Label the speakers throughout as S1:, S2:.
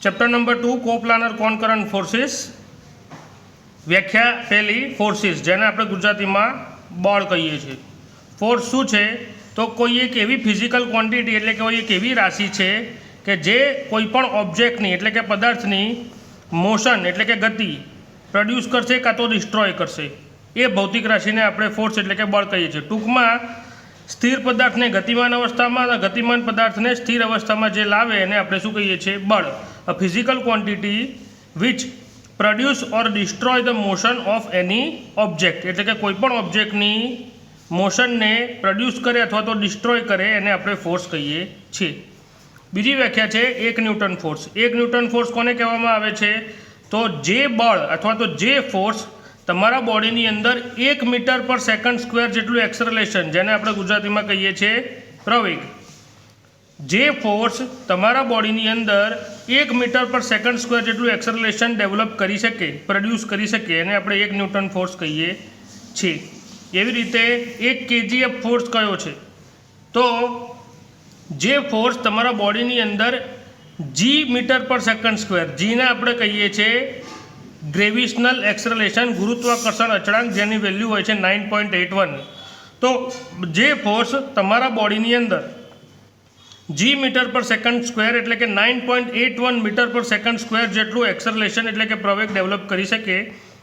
S1: Chapter number 2 coplanar concurrent forces. વ્યાખ્યા પહેલી, forces જેને આપણે ગુજરાતીમાં બળ કહીએ છીએ। ફોર્સ શું છે તો કોઈ એક એવી ફિઝિકલ ક્વોન્ટિટી એટલે કે કોઈ એક એવી રાશિ છે કે જે કોઈપણ ઓબ્જેક્ટની એટલે કે પદાર્થની મોશન એટલે કે ગતિ પ્રોડ્યુસ કરશે કાં તો ડિસ્ટ્રોય કરશે, એ ભૌતિક રાશિને આપણે ફોર્સ એટલે કે બળ કહીએ છીએ। ટૂંકમાં સ્થિર પદાર્થને ગતિમાન અવસ્થામાં અને ગતિમાન પદાર્થને સ્થિર અવસ્થામાં જે લાવે એને આપણે શું કહીએ છીએ? બળ। A physical quantity which produce or destroy the motion of any object એટલે કે કોઈપણ ઓબ્જેક્ટની મોશનને પ્રોડ્યુસ કરે અથવા તો ડિસ્ટ્રોય કરે એને આપણે ફોર્સ કહીએ છીએ। બીજી વ્યાખ્યા છે એક ન્યૂટન ફોર્સ। એક ન્યૂટન ફોર્સ કોને કહેવામાં આવે છે? તો જે બળ અથવા તો જે ફોર્સ તમારા બોડીની અંદર 1 મીટર પર સેકન્ડ સ્ક્વેર જેટલું એક્સેલરેશન જેને આપણે ગુજરાતીમાં કહીએ છીએ પ્રવેગ, જે ફોર્સ તમારા બોડીની અંદર 1 મીટર પર સેકન્ડ સ્ક્વેર જેટલું એક્સેલરેશન ડેવલપ કરી શકે, પ્રોડ્યુસ કરી શકે એને આપણે 1 ન્યૂટન ફોર્સ કહીએ છીએ। એવી રીતે 1 kgf ફોર્સ કયો છે? તો જે ફોર્સ તમારા બોડીની અંદર g મીટર પર સેકન્ડ સ્ક્વેર, જીને આપણે કહીએ છીએ ગ્રેવિશનલ એક્સેલરેશન, ગુરુત્વાકર્ષણ અચળાંક, જેની વેલ્યુ હોય છે 9.81। તો જે ફોર્સ તમારા બોડીની અંદર g મીટર પર સેકન્ડ સ્ક્વેર એટલે કે 9.81 મીટર પર સેકન્ડ સ્ક્વેર જેટલું એક્સેલરેશન એટલે કે પ્રવેગ ડેવલપ કરી શકે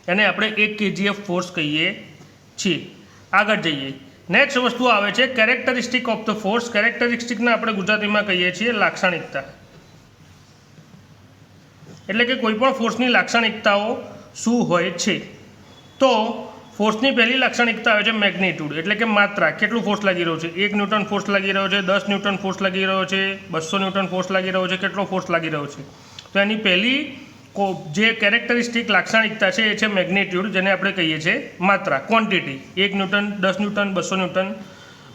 S1: એને આપણે 1 kgf ફોર્સ કહીએ છીએ। આગળ જઈએ, નેક્સ્ટ વસ્તુ આવે છે કેરેક્ટરિસ્ટિક ઓફ ધ ફોર્સ। કેરેક્ટરિસ્ટિકને આપણે ગુજરાતીમાં કહીએ છીએ લાક્ષણિકતા, એટલે કે કોઈપણ ફોર્સની લાક્ષણિકતાઓ શું હોય છે? તો ફોર્સની પહેલી લાક્ષણિકતા આવે છે મેગ્નિટ્યુડ એટલે કે માત્રા, કેટલું ફોર્સ લાગી રહ્યો છે? 1 ન્યૂટન ફોર્સ લાગી રહ્યો છે, 10 ન્યૂટન ફોર્સ લાગી રહ્યો છે, 200 ન્યૂટન ફોર્સ લાગી રહ્યો છે, કેટલો ફોર્સ લાગી રહ્યો છે? તો એની પહેલી જે કેરેક્ટરિસ્ટિક લાક્ષણિકતા છે એ છે મેગ્નિટ્યુડ, જેને આપણે કહીએ છીએ માત્રા, ક્વોન્ટિટી, 1 ન્યૂટન, 10 ન્યૂટન, 200 ન્યૂટન।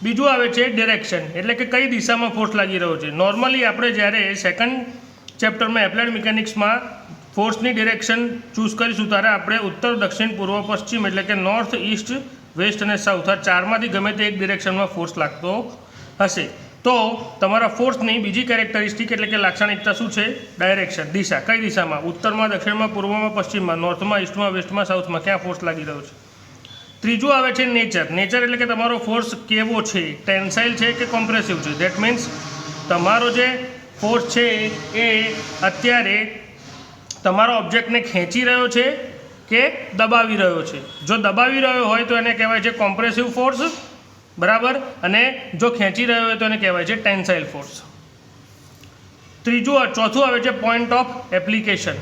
S1: બીજું આવે છે ડિરેક્શન એટલે કે કઈ દિશામાં ફોર્સ લાગી રહ્યો છે। નોર્મલી આપણે જ્યારે સેકન્ડ ચેપ્ટરમાં એપ્લાઇડ મિકેનિક્સમાં ફોર્સની ડિરેક્શન ચૂઝ કરીશું ત્યારે આપણે ઉત્તર, દક્ષિણ, પૂર્વ, પશ્ચિમ એટલે કે નોર્થ, ઈસ્ટ, વેસ્ટ અને સાઉથ આ ચારમાંથી ગમે તે એક ડિરેક્શનમાં ફોર્સ લાગતો હશે। તો તમારા ફોર્સની બીજી કેરેક્ટરિસ્ટિક એટલે કે લાક્ષણિકતા શું છે? ડાયરેક્શન, દિશા, કઈ દિશામાં? ઉત્તરમાં, દક્ષિણમાં, પૂર્વમાં, પશ્ચિમમાં, નોર્થમાં, ઈસ્ટમાં, વેસ્ટમાં, સાઉથમાં ક્યાં ફોર્સ લાગી રહ્યો છે? ત્રીજું આવે છે નેચર। નેચર એટલે કે તમારો ફોર્સ કેવો છે? ટેન્સાઇલ છે કે કોમ્પ્રેસિવ છે? ધેટ મીન્સ તમારો જે ફોર્સ છે એ અત્યારે તમારા ઓબ્જેક્ટને ખેંચી રહ્યો છે કે દબાવી રહ્યો છે? જો દબાવી રહ્યો હોય તો એને કહેવાય છે કોમ્પ્રેસિવ ફોર્સ, બરાબર, અને જો ખેંચી રહ્યો હોય તો એને કહેવાય છે ટેન્સાઇલ ફોર્સ। ચોથું આવે છે point of application.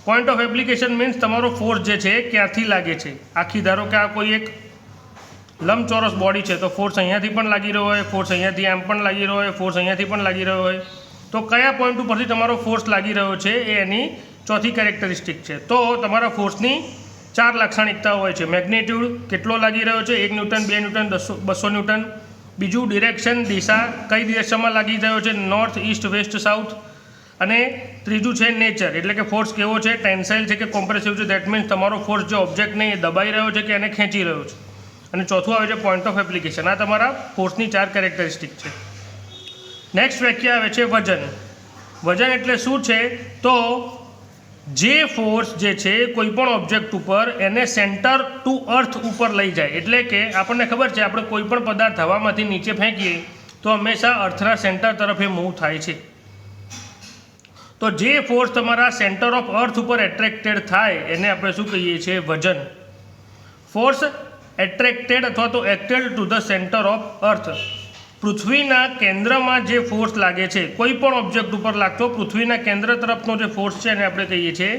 S1: Point of application means તમારો ફોર્સ જે છે ક્યાંથી લાગે છે? આખી ધારો કે આ કોઈ એક લંબચોરસ બોડી છે તો ફોર્સ અહીંયાથી પણ લાગી રહ્યો હોય, ફોર્સ અહીંયાથી આમ પણ લાગી રહ્યો હોય, ફોર્સ અહીંયાથી પણ લાગી રહ્યો હોય, તો કયા પોઈન્ટ ઉપરથી તમારો ફોર્સ લાગી રહ્યો છે એ એની ચોથી કેરેક્ટરિસ્ટિક છે। તો તમારા ફોર્સની 4 લાક્ષણિકતાઓ હોય છે। મેગ્નિટ્યુડ, કેટલો લાગી રહ્યો છે? 1 ન્યૂટન, 2 ન્યૂટન, 200 ન્યૂટન। બીજું ડિરેક્શન, દિશા, કઈ દિશામાં લાગી રહ્યો છે? North, east, west, south. અને ત્રીજું છે નેચર એટલે કે ફોર્સ કેવો છે? ટેન્સાઇલ છે કે કોમ્પ્રેસિવ છે? ધેટ મીન્સ તમારો ફોર્સ જે ઓબ્જેક્ટને એ દબાઈ રહ્યો છે કે એને ખેંચી રહ્યો છે? અને ચોથું આવે છે પોઈન્ટ ઓફ એપ્લિકેશન। આ તમારા ફોર્સની 4 કેરેક્ટરિસ્ટિક છે। નેક્સ્ટ વ્યાખ્યા આવે છે વજન। વજન એટલે શું છે? તો જે ફોર્સ જે છે કોઈપણ ઓબ્જેક્ટ ઉપર એને સેન્ટર ટુ અર્થ ઉપર લઈ જાય, એટલે કે આપણને ખબર છે આપણે કોઈપણ પદાર્થ હવામાંથી નીચે ફેંકીએ તો હંમેશા અર્થના સેન્ટર તરફ એ મૂવ થાય છે। તો જે ફોર્સ તમારા સેન્ટર ઓફ અર્થ ઉપર એટ્રેક્ટેડ થાય એને આપણે શું કહીએ છીએ? વજન। ફોર્સ એટ્રેક્ટેડ અથવા તો acted to the centre of earth, પૃથ્વીના કેન્દ્રમાં જે ફોર્સ લાગે છે કોઈ પણ ઓબ્જેક્ટ ઉપર લાગતો પૃથ્વીના કેન્દ્ર તરફનો જે ફોર્સ છે એને આપણે કહીએ છીએ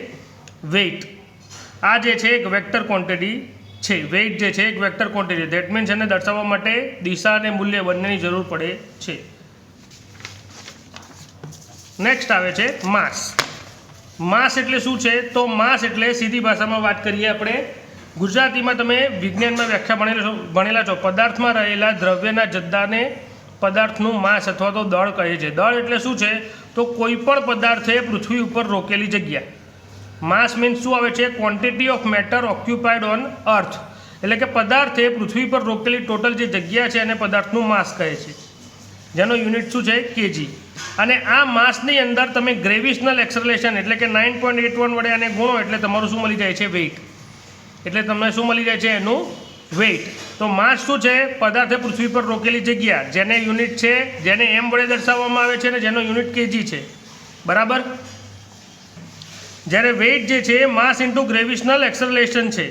S1: વેઇટ। આ જે છે એક વેક્ટર ક્વોન્ટિટી છે, વેઇટ જે છે એક વેક્ટર ક્વોન્ટિટી, ધેટ મીન્સ એને દર્શાવવા માટે દિશા અને મૂલ્ય બંનેની જરૂર પડે છે। નેક્સ્ટ આવે છે માસ। માસ એટલે શું છે? તો માસ એટલે સીધી ભાષામાં વાત કરીએ આપણે, ગુજરાતીમાં તમે વિજ્ઞાનમાં વ્યાખ્યા ભણેલા છો, પદાર્થમાં રહેલા દ્રવ્યના જથ્થાને પદાર્થનું માસ અથવા તો દળ કહે છે। દળ એટલે શું છે? તો કોઈ પણ પદાર્થે પૃથ્વી ઉપર રોકેલી જગ્યા। માસ મીન્સ શું આવે છે? Quantity of matter occupied on અર્થ, એટલે કે પદાર્થે પૃથ્વી પર રોકેલી ટોટલ જે જગ્યા છે એને પદાર્થનું માસ કહે છે, જેનો યુનિટ શું છે? kg। અને આ માસની અંદર તમે ગ્રેવિશનલ એક્સેલરેશન એટલે કે 9.81 વડે આને ગુણો એટલે તમારું શું મળી જાય છે? વેઇટ. એટલે તમને શું મળી જાય છે? એનું વેઇટ. તો માસ શું છે? પદાર્થે પૃથ્વી પર રોકેલી જગ્યા, જેને યુનિટ છે, જેને એમ વડે દર્શાવવામાં આવે છે અને જેનો યુનિટ કેજી છે, બરાબર. જ્યારે વેઇટ જે છે માસ ઇન્ટુ ગ્રેવિશનલ એક્સેલરેશન છે,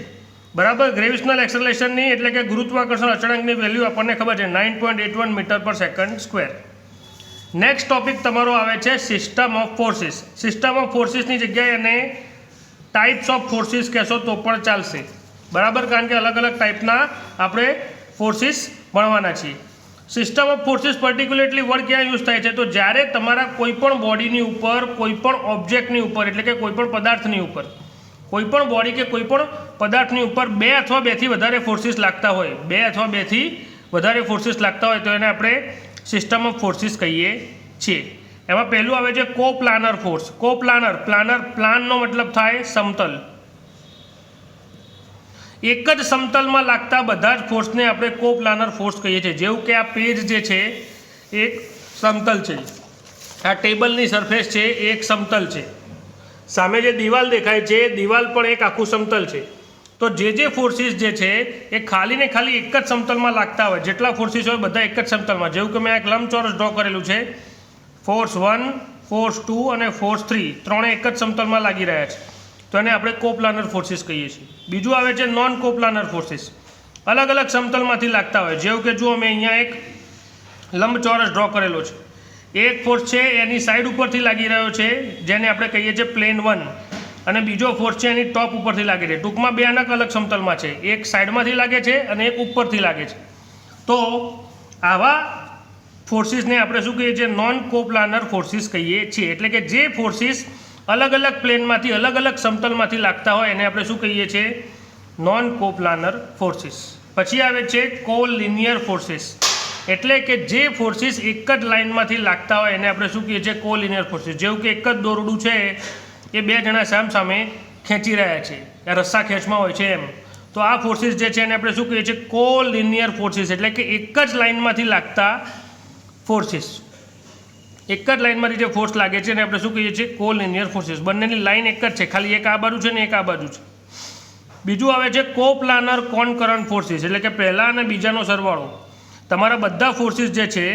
S1: બરાબર. ગ્રેવિશનલ એક્સેલરેશનની એટલે કે ગુરુત્વાકર્ષણ અચળાંકની વેલ્યુ આપણને ખબર છે 9.81 મીટર પર સેકન્ડ સ્ક્વેર. નેક્સ્ટ ટોપિક તમારો આવે છે system of forces. System of ફોર્સિસની જગ્યાએ એને ટાઈપ્સ ઓફ ફોર્સિસ કહેશો તો પણ ચાલશે, બરાબર, કારણ કે અલગ અલગ ટાઈપના આપણે ફોર્સિસ ભણવાના છીએ. System of forces particularly word ક્યાં યુઝ થાય છે? તો જ્યારે તમારા કોઈપણ બોડીની ઉપર, કોઈપણ ઓબ્જેક્ટની ઉપર એટલે કે કોઈપણ પદાર્થની ઉપર, કોઈપણ બોડી કે કોઈપણ પદાર્થની ઉપર 2 અથવા 2થી વધારે ફોર્સિસ લાગતા હોય, 2 અથવા 2થી વધારે ફોર્સિસ લાગતા હોય તો એને આપણે સિસ્ટમ ઓફ ફોર્સિસ કહીએ છીએ. એમાં પહેલું આવે છે કોપ્લાનર ફોર્સ. કોપ્લાનર, પ્લાનનો મતલબ થાય સમતલ. એક જ સમતલમાં લાગતા બધા જ ફોર્સને આપણે કોપ્લાનર ફોર્સ કહીએ છીએ. જેવું કે આ પેજ જે છે એક સમતલ છે, આ ટેબલની સરફેસ છે એ એક સમતલ છે, સામે જે દિવાલ દેખાય છે દિવાલ પણ એક આખું સમતલ છે. તો જે ફોર્સિસ જે છે એ ખાલી ને ખાલી એક જ સમતલમાં લાગતા હોય, જેટલા ફોર્સિસ હોય બધા એક જ સમતલમાં. જેવું કે મેં એક લંબચોરસ ડ્રો કરેલું છે, ફોર્સ 1, ફોર્સ 2 અને ફોર્સ 3 ત્રણે એક જ સમતલમાં લાગી રહ્યા છે, તો એને આપણે કોપ્લાનર ફોર્સિસ કહીએ છીએ. બીજું આવે છે નોન કોપ્લાનર ફોર્સિસ. અલગ અલગ સમતલમાંથી લાગતા હોય. જેવું કે જુઓ મેં અહીંયા એક લંબચોરસ ડ્રો કરેલો છે, એક ફોર્સ છે એની સાઈડ ઉપરથી લાગી રહ્યો છે જેને આપણે કહીએ છીએ પ્લેન 1, અને બીજો ફોર્સ છે એની ટોપ ઉપરથી લાગે છે. ટૂંકમાં બે અલગ સમતલમાં છે, એક સાઈડમાંથી લાગે છે અને એક ઉપરથી લાગે છે. તો આવા ફોર્સિસને આપણે શું કહીએ છીએ? નોન કોપ્લાનર ફોર્સિસ કહીએ છીએ. એટલે કે જે ફોર્સિસ અલગ અલગ પ્લેનમાંથી, અલગ અલગ સમતલમાંથી લાગતા હોય એને આપણે શું કહીએ છીએ? Non coplanar forces. પછી આવે છે કોલિનિયર ફોર્સિસ. એટલે કે જે ફોર્સિસ એક જ લાઇનમાંથી લાગતા હોય એને આપણે શું કહીએ છીએ? Collinear forces. જેવું કે એક જ દોરડું છે એ 2 જણા સામે ખેંચી રહ્યા છે, રસ્સા ખેંચમાં હોય છે એમ. તો આ ફોર્સિસ જે છે એને આપણે શું કહીએ છીએ? Collinear forces. એટલે કે એક જ લાઇનમાંથી લાગતા ફોર્સિસ, એક જ લાઇનમાંથી જે ફોર્સ લાગે છે એને આપણે શું કહીએ છીએ? Collinear forces. બંનેની લાઇન એક જ છે, ખાલી એક આ બાજુ છે ને એક આ બાજુ છે. બીજું આવે છે કોપ્લાનર કોનકરન્ટ ફોર્સિસ. એટલે કે પહેલા અને બીજાનો સરવાળો. તમારા બધા ફોર્સિસ જે છે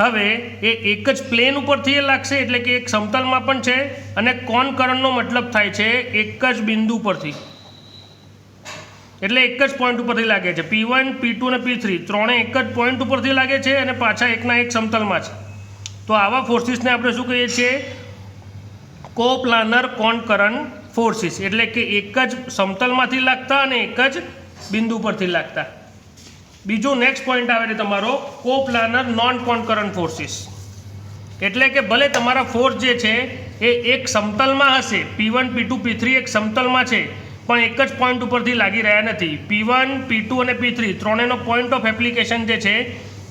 S1: હવે એ એક જ પ્લેન ઉપરથી એ લાગશે, એટલે કે એક સમતલમાં પણ છે, અને કોનકરન્ટનો મતલબ થાય છે એક જ બિંદુ પરથી, એટલે એક જ પોઈન્ટ ઉપરથી લાગે છે. P1, P2 અને P3 ત્રણે એક જ પોઈન્ટ ઉપરથી લાગે છે અને પાછા એકના એક સમતલમાં છે. તો આવા ફોર્સિસને આપણે શું કહીએ છીએ? Coplanar concurrent forces. એટલે કે એક જ સમતલમાંથી લાગતા અને એક જ બિંદુ પરથી લાગતા. બીજું નેક્સ્ટ પોઈન્ટ આવે છે તમારો કોપ્લાનર નોન કોનકરન્ટ ફોર્સિસ. એટલે કે ભલે તમારા ફોર્સ જે છે એ એક સમતલમાં હશે, P1, P2, P3 એક સમતલમાં છે, પણ એક જ પોઈન્ટ ઉપરથી લાગી રહ્યા નથી. P1, P2 અને P3 ત્રણેનો પોઈન્ટ ઓફ એપ્લિકેશન જે છે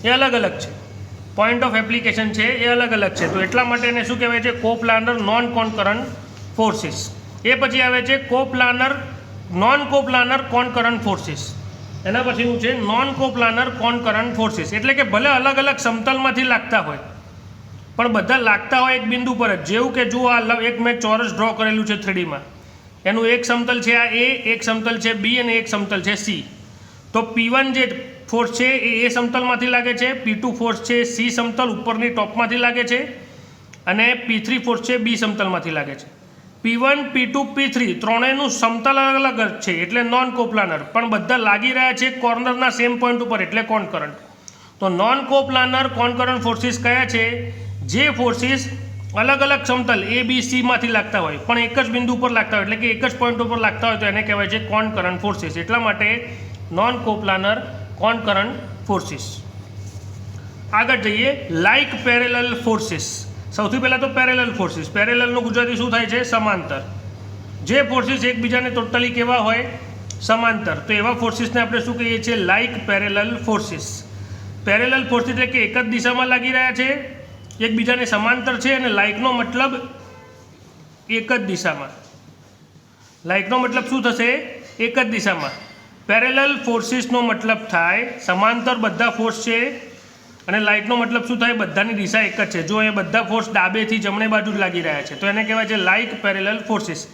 S1: એ અલગ અલગ છે. પોઈન્ટ ઓફ એપ્લિકેશન છે એ અલગ અલગ છે. તો એટલા માટે એને શું કહેવાય છે? Coplanar non concurrent forces. એ પછી આવે છે નોન કોપ્લાનર કોનકરન્ટ ફોર્સિસ. એના પછીનું છે નોન કોપ્લાનર કોનકરન્ટ ફોર્સિસ. એટલે કે ભલે અલગ અલગ સમતલમાંથી લાગતા હોય પણ બધા લાગતા હોય એક બિંદુ પર જ. જેવું કે જુઓ આ એક મેં ચોરસ ડ્રો કરેલું છે 3Dમાં, એનું એક સમતલ છે આ A, એક સમતલ છે B અને એક સમતલ છે C. તો P1 જે ફોર્સ છે એ A સમતલમાંથી લાગે છે, P2 ફોર્સ છે C સમતલ ઉપરની ટોપમાંથી લાગે છે, અને P3 ફોર્સ છે B સમતલમાંથી લાગે છે. P1, P2, P3 ત્રણેયનું સમતલ અલગ અલગ છે એટલે નોન કોપ્લાનર, પણ બધા લાગી રહ્યા છે કોર્નરના સેમ પોઈન્ટ ઉપર એટલે કોનકરન્ટ. તો નોન કોપ્લાનર કોનકરન્ટ ફોર્સિસ કયા છે? જે ફોર્સિસ અલગ અલગ સમતલ A, B, C માંથી લાગતા હોય પણ એક જ બિંદુ પર લાગતા હોય, એટલે કે એક જ પોઈન્ટ ઉપર લાગતા હોય, તો એને કહેવાય છે કોનકરન્ટ ફોર્સિસ. એટલા માટે નોન કોપ્લાનર કોનકરન્ટ ફોર્સિસ. આગળ જઈએ લાઇક પેરેલલ ફોર્સિસ. સૌથી પહેલાં તો પેરેલલ ફોર્સિસ. પેરેલલનું ગુજરાતી શું થાય છે? સમાંતર. જે ફોર્સિસ એકબીજાને ટોટલી કેવા હોય? સમાંતર. તો એવા ફોર્સિસને આપણે શું કહીએ છીએ? Like parallel forces. Parallel forces એટલે કે એક જ દિશામાં લાગી રહ્યા છે, એકબીજાને સમાંતર છે, અને લાઇકનો મતલબ એક જ દિશામાં. લાઇકનો મતલબ શું થશે? એક જ દિશામાં. પેરેલલ ફોર્સિસનો મતલબ થાય સમાંતર બધા ફોર્સ છે અને લાઇટનો મતલબ શું થાય, બધાની દિશા એક જ છે. જો એ બધા ફોર્સ ડાબેથી જમણે બાજુ જ લાગી રહ્યા છે તો એને કહેવાય છે like parallel forces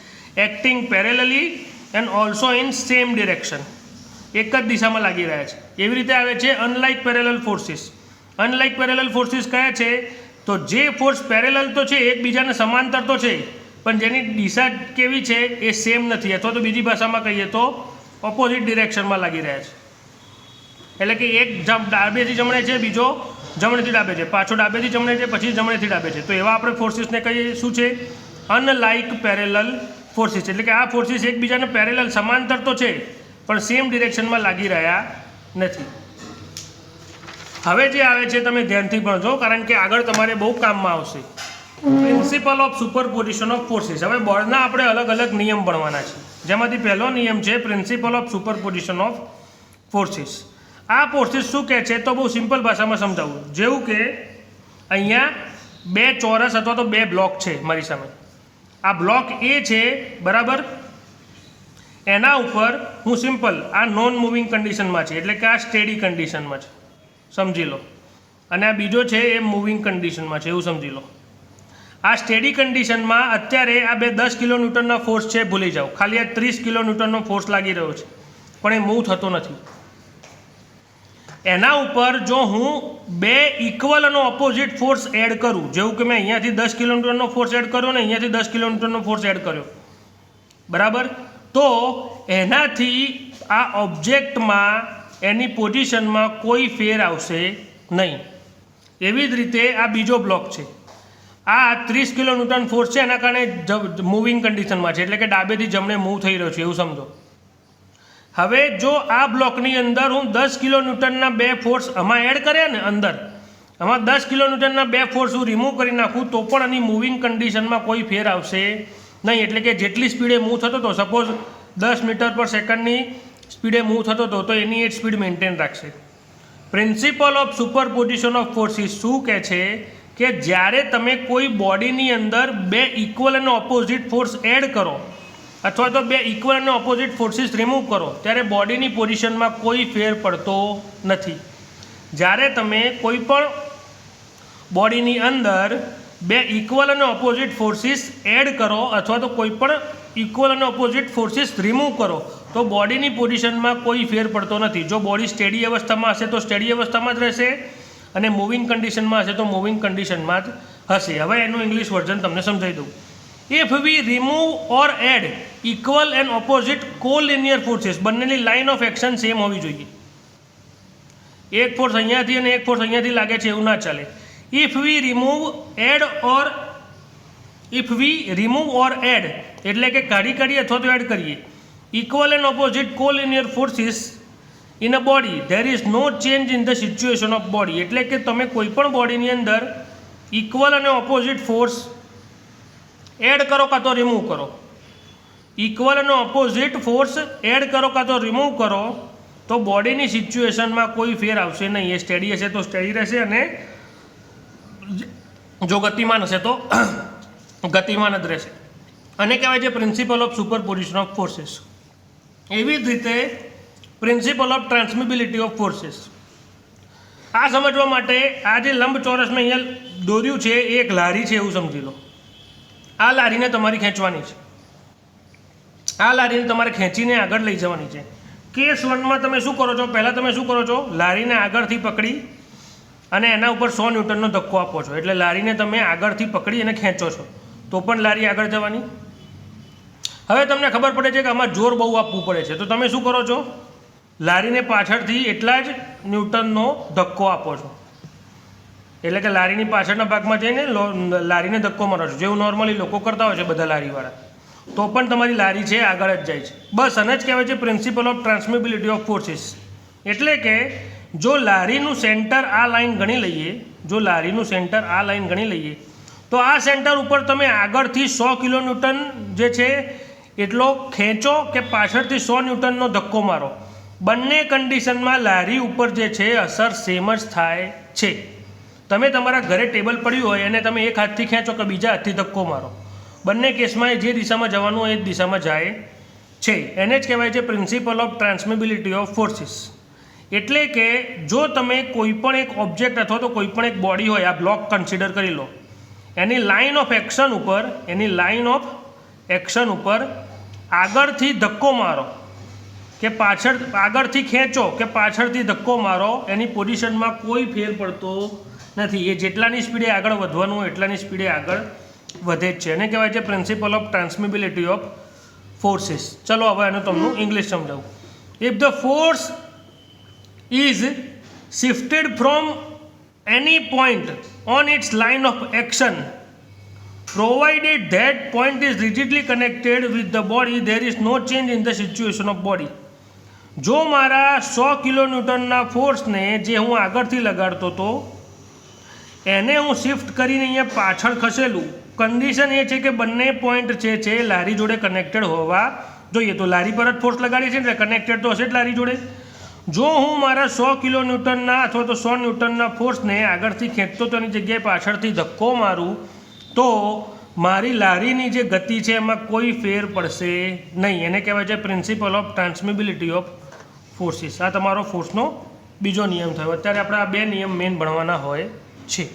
S1: acting parallelly and also in same direction. એક જ દિશામાં લાગી રહ્યા છે. એવી રીતે આવે છે unlike parallel forces. Unlike parallel forces કયા છે, તો જે ફોર્સ પેરેલલ તો છે, એકબીજાને સમાંતર તો છે, પણ જેની દિશા કેવી છે એ સેમ નથી, અથવા તો બીજી ભાષામાં કહીએ તો ઓપોઝિટ ડિરેક્શનમાં લાગી રહ્યા છે. એટલે કે એક ડાબેથી જમણે છે, બીજો જમણેથી ડાબે છે, પાછો ડાબેથી જમણે છે, પછી જમણેથી ડાબે છે. તો એવા આપણે ફોર્સિસને કહીએ શું છે, અનલાઇક પેરેલલ ફોર્સિસ. એટલે કે આ ફોર્સિસ એકબીજાને પેરેલલ સમાંતર તો છે પણ સેમ ડિરેક્શનમાં લાગી રહ્યા નથી. હવે જે આવે છે તમે ધ્યાનથી ભણજો, કારણ કે આગળ તમારે બહુ કામમાં આવશે. Principal of superposition of forces. હવે બોર્ડના આપણે અલગ અલગ નિયમ ભણવાના છે, જેમાંથી પહેલો નિયમ છે principal of superposition of forces. આ ફોર્સિસ શું કહે છે, તો બહુ સિમ્પલ ભાષામાં સમજાવું. જેવું કે અહીંયા બે ચોરસ અથવા તો બે બ્લોક છે મારી સામે. આ બ્લોક એ છે, બરાબર, એના ઉપર હું સિમ્પલ આ નોન મૂવિંગ કન્ડિશનમાં છે, એટલે કે આ સ્ટેડી કન્ડિશનમાં છે, સમજી લો. અને આ બીજો છે એ મૂવિંગ કન્ડિશનમાં છે, એવું સમજી લો. આ સ્ટેડી કન્ડિશનમાં અત્યારે આ બે 10 કિલો ન્યૂટનના ફોર્સ છે, ભૂલી જાઓ. ખાલી આ 30 કિલો ન્યૂટનનો ફોર્સ લાગી રહ્યો છે, પણ એ મૂવ થતો નથી. એના ઉપર જો હું બે ઇક્વલ અને ઓપોઝિટ ફોર્સ એડ કરું, જેવું કે મેં અહીંયાથી 10 કિલો ન્યૂટનનો ફોર્સ એડ કર્યો ને અહીંયાથી 10 કિલો ન્યૂટનનો ફોર્સ એડ કર્યો, બરાબર, તો એનાથી આ ઓબ્જેક્ટમાં એની પોઝિશનમાં કોઈ ફેર આવશે નહીં. એવી જ રીતે આ બીજો બ્લોક છે. આ 30 કિલો ન્યૂટન ફોર્સ છે, એના કારણે મૂવિંગ કન્ડિશનમાં છે, એટલે કે ડાબેથી જમણે મૂવ થઈ રહ્યો છે, એવું સમજો. હવે જો આ બ્લોકની અંદર હું 10 કિલો ન્યૂટનના બે ફોર્સ આમાં એડ કર્યા ને, અંદર આમાં 10 કિલો ન્યૂટનના બે ફોર્સ હું રિમૂવ કરી નાખું તો પણ આની મૂવિંગ કન્ડિશનમાં કોઈ ફેર આવશે નહીં. એટલે કે જેટલી સ્પીડે મૂવ થતો હતો, સપોઝ 10 મીટર પર સેકન્ડની સ્પીડે મૂવ થતો હતો, તો એની એ સ્પીડ મેન્ટેન રાખશે. Principal of superposition of forces શું કહે છે કે જ્યારે તમે કોઈ બોડીની અંદર બે ઇક્વલ અને ઓપોઝિટ ફોર્સ એડ કરો અથવા તો બે ઇક્વલ અને ઓપોઝિટ ફોર્સિસ રિમૂવ કરો, ત્યારે બોડીની પોઝિશનમાં કોઈ ફેર પડતો નથી. જ્યારે તમે કોઈ પણ બોડીની અંદર બે ઇક્વલ અને ઓપોઝિટ ફોર્સિસ એડ કરો અથવા તો કોઈ પણ ઇક્વલ અને ઓપોઝિટ ફોર્સિસ રિમૂવ કરો તો બોડીની પોઝિશનમાં કોઈ ફેર પડતો નથી. જો બોડી સ્ટેડી અવસ્થામાં હશે તો સ્ટેડી અવસ્થામાં જ રહેશે, અને મૂવિંગ કન્ડિશનમાં હશે તો મૂવિંગ કન્ડિશનમાં જ હશે. હવે એનું ઇંગ્લિશ વર્ઝન તમને સમજાવી દઉં. If we remove or add equal and opposite collinear forces, બંનેની લાઇન ઓફ એક્શન સેમ હોવી જોઈએ. એક ફોર્સ અહીંયાથી અને એક ફોર્સ અહીંયાથી લાગે છે એવું ના ચાલે. If we remove or add એટલે કે કાઢી અથવા તો એડ કરીએ equal and opposite collinear forces in a body, there is no change in the situation of body. એટલે કે તમે કોઈ પણ બોડીની અંદર ઇક્વલ અને ઓપોઝિટ ફોર્સ એડ કરો કાં તો રિમૂવ કરો, ઇક્વલ અને ઓપોઝિટ ફોર્સ એડ કરો કાં તો રિમૂવ કરો, તો બોડીની સિચ્યુએશનમાં કોઈ ફેર આવશે નહીં. એ સ્ટેડી હશે તો સ્ટેડી રહેશે, અને જો ગતિમાન હશે તો ગતિમાન જ રહેશે. અને કહેવાય છે principal of superposition of forces. એવી જ રીતે પ્રિન્સિપલ ઓફ ટ્રાન્સમિબિલિટી ઓફ ફોર્સિસ. આ સમજવા માટે આ જે લંબચોરસ મેં અહીંયા દોર્યું છે એ એક લારી છે એવું સમજી લો. આ લારીને તમારી ખેંચવાની છે, આ લારીને તમારે ખેંચીને આગળ લઈ જવાની છે. કેસ 1માં તમે શું કરો છો, પહેલાં તમે શું કરો છો, લારીને આગળથી પકડી અને એના ઉપર 100 ન્યૂટનનો ધક્કો આપો છો. એટલે લારીને તમે આગળથી પકડી અને ખેંચો છો તો પણ લારી આગળ જવાની. હવે તમને ખબર પડે છે કે આમાં જોર બહુ આપવું પડે છે, તો તમે શું કરો છો, લારીને પાછળથી એટલા જ ન્યૂટનનો ધક્કો આપો છો. એટલે કે લારીની પાછળના ભાગમાં જઈને લારીને ધક્કો મારો છો, જેવું નોર્મલી લોકો કરતા હોય છે બધા લારીવાળા, તો પણ તમારી લારી છે આગળ જ જાય છે. બસ આને જ કહેવાય છે પ્રિન્સિપલ ઓફ ટ્રાન્સમિબિલિટી ઓફ ફોર્સિસ. એટલે કે જો લારીનું સેન્ટર આ લાઈન ગણી લઈએ, તો આ સેન્ટર ઉપર તમે આગળથી 100 કિલો ન્યૂટન જે છે એટલો ખેંચો કે પાછળથી 100 ન્યૂટનનો ધક્કો મારો, બંને કન્ડિશનમાં લારી ઉપર જે છે અસર સેમ જ થાય છે. તમે તમારા ઘરે ટેબલ પડ્યું હોય અને તમે એક હાથથી ખેંચો કે બીજા હાથથી ધક્કો મારો, બંને કેસમાં જે દિશામાં જવાનું હોય એ જ દિશામાં જાય છે. એને જ કહેવાય છે પ્રિન્સિપલ ઓફ ટ્રાન્સમિબિલિટી ઓફ ફોર્સિસ. એટલે કે જો તમે કોઈ પણ એક ઓબ્જેક્ટ અથવા તો કોઈ પણ એક બોડી હોય, આ બ્લોક કન્સિડર કરી લો, એની લાઇન ઓફ એક્શન ઉપર આગળથી ધક્કો મારો કે આગળથી ખેંચો કે પાછળથી ધક્કો મારો, એની પોઝિશનમાં કોઈ ફેર પડતો નથી. એ જેટલાની સ્પીડે આગળ વધવાનું હોય એટલાની સ્પીડે આગળ વધે જ છે. એને કહેવાય છે પ્રિન્સિપલ ઓફ ટ્રાન્સમિબિલિટી ઓફ ફોર્સિસ. ચલો હવે આનું તમને ઇંગ્લિશ સમજાવું. If the force is shifted from any point on its line of action, provided that point is rigidly connected with the body, there is no change in the situation of body. જો મારા 100 કિલોન્યૂટનના ફોર્સને જે હું આગળથી લગાડતો હતો એને હું shift કરીને અહીંયા પાછળ ખસેલું, કન્ડિશન એ છે કે બંને પોઈન્ટ છે લારી જોડે કનેક્ટેડ હોવા જોઈએ. તો લારી પર જ ફોર્સ લગાડી છે ને, કનેક્ટેડ તો હશે જ લારી જોડે. જો હું મારા 100 કિલોન્યૂટનના અથવા તો 100 ન્યૂટનના ફોર્સને આગળથી ખેંચતો તો એની જગ્યાએ પાછળથી ધક્કો મારું તો મારી લારીની જે ગતિ છે એમાં કોઈ ફેર પડશે નહીં. એને કહેવાય છે પ્રિન્સિપલ ઓફ ટ્રાન્સમિબિલિટી ઓફ ફોર્સિસ. આ તમારો ફોર્સનો બીજો નિયમ થયો. અત્યારે આપણે આ બે નિયમ મેઇન ભણવાના હોય છે.